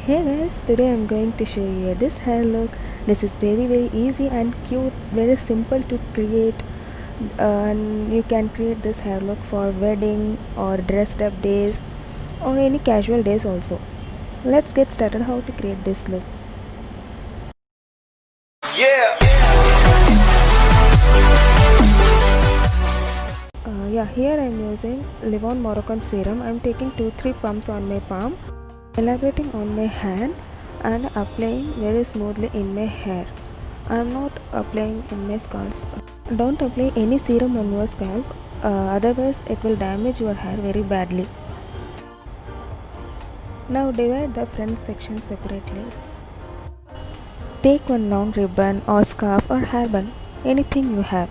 Hey guys, today I'm going to show you this hair look. This is very easy and cute, very simple to create, and you can create this hair look for wedding or dressed up days or any casual days also. Let's get started how to create this look. Yeah. Yeah, here I'm using Livon Moroccan serum. I'm taking 2-3 pumps on my palm, elaborating on my hand and applying very smoothly in my hair. I'm not applying in my scalp. Don't apply any serum on your scalp, otherwise it will damage your hair very badly. Now divide the front section separately. Take one long ribbon or scarf or hairband, anything you have.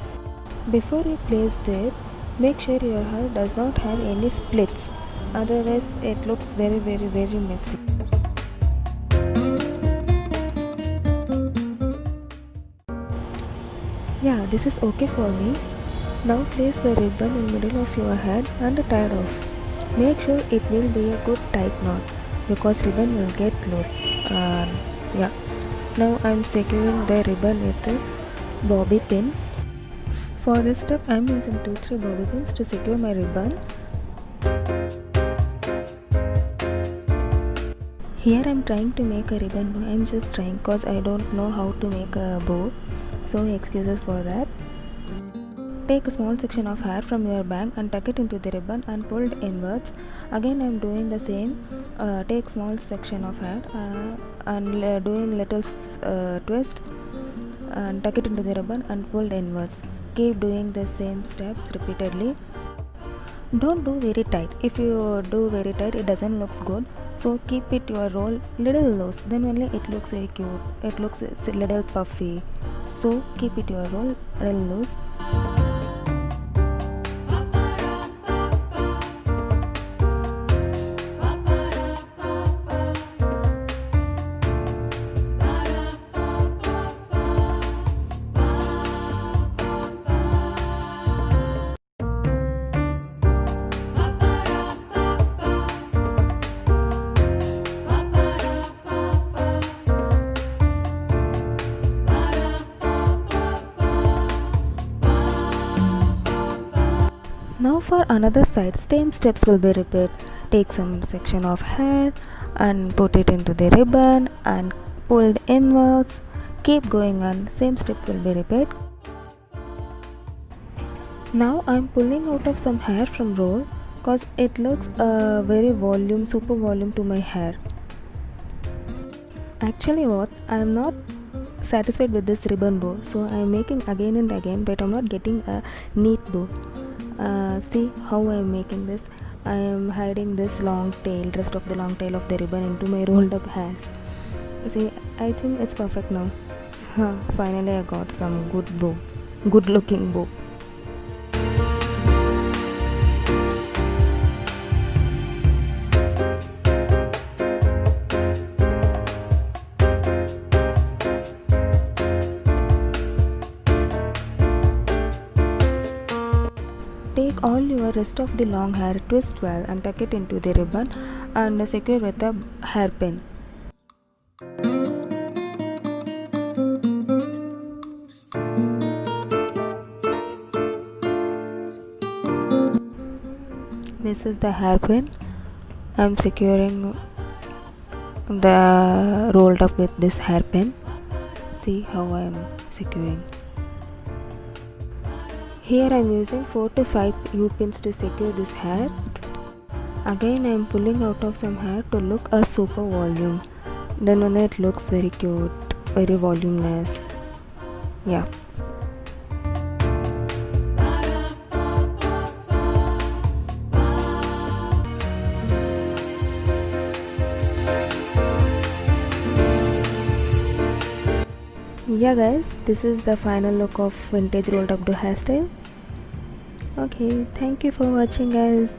Before you place it, make sure your hair does not have any splits, otherwise it looks very messy. Yeah, this is okay for me. Now place the ribbon in middle of your head and tie it off. Make sure it will be a good tight knot because ribbon will get loose. Yeah. Now I am securing the ribbon with a bobby pin. For this step I am using 2-3 bobby pins to secure my ribbon. Here I am trying to make a ribbon bow. I am just trying because I don't know how to make a bow. So excuses for that. Take a small section of hair from your bang and tuck it into the ribbon and pull it inwards. Again I am doing the same. Take small section of hair and doing little twist and tuck it into the ribbon and pull inwards. Keep doing the same steps repeatedly. Don't do very tight. If you do very tight it doesn't looks good. So keep it your roll little loose, then only it looks very cute. It looks a little puffy. So keep it your roll little loose. Now for another side, same steps will be repeated. Take some section of hair and put it into the ribbon and pull inwards. Keep going on, same step will be repeated. Now I am pulling out of some hair from roll because it looks very super volume to my hair. Actually what, I am not satisfied with this ribbon bow, so I am making again and again, but I am not getting a neat bow. See how I am making this. I am hiding this long tail, rest of the long tail of the ribbon into my rolled up hairs. See, I think it's perfect now. Finally I got some good looking bow. Take all your rest of the long hair, twist well and tuck it into the ribbon and secure with a hairpin. This is the hairpin. I am securing the rolled up with this hairpin. See how I am securing. Here I am using 4 to 5 U-pins to secure this hair. Again I am pulling out of some hair to look a super volume. Then only it looks very cute, very voluminous. Yeah. Yeah guys, this is the final look of vintage rolled up do hairstyle. Okay, thank you for watching guys.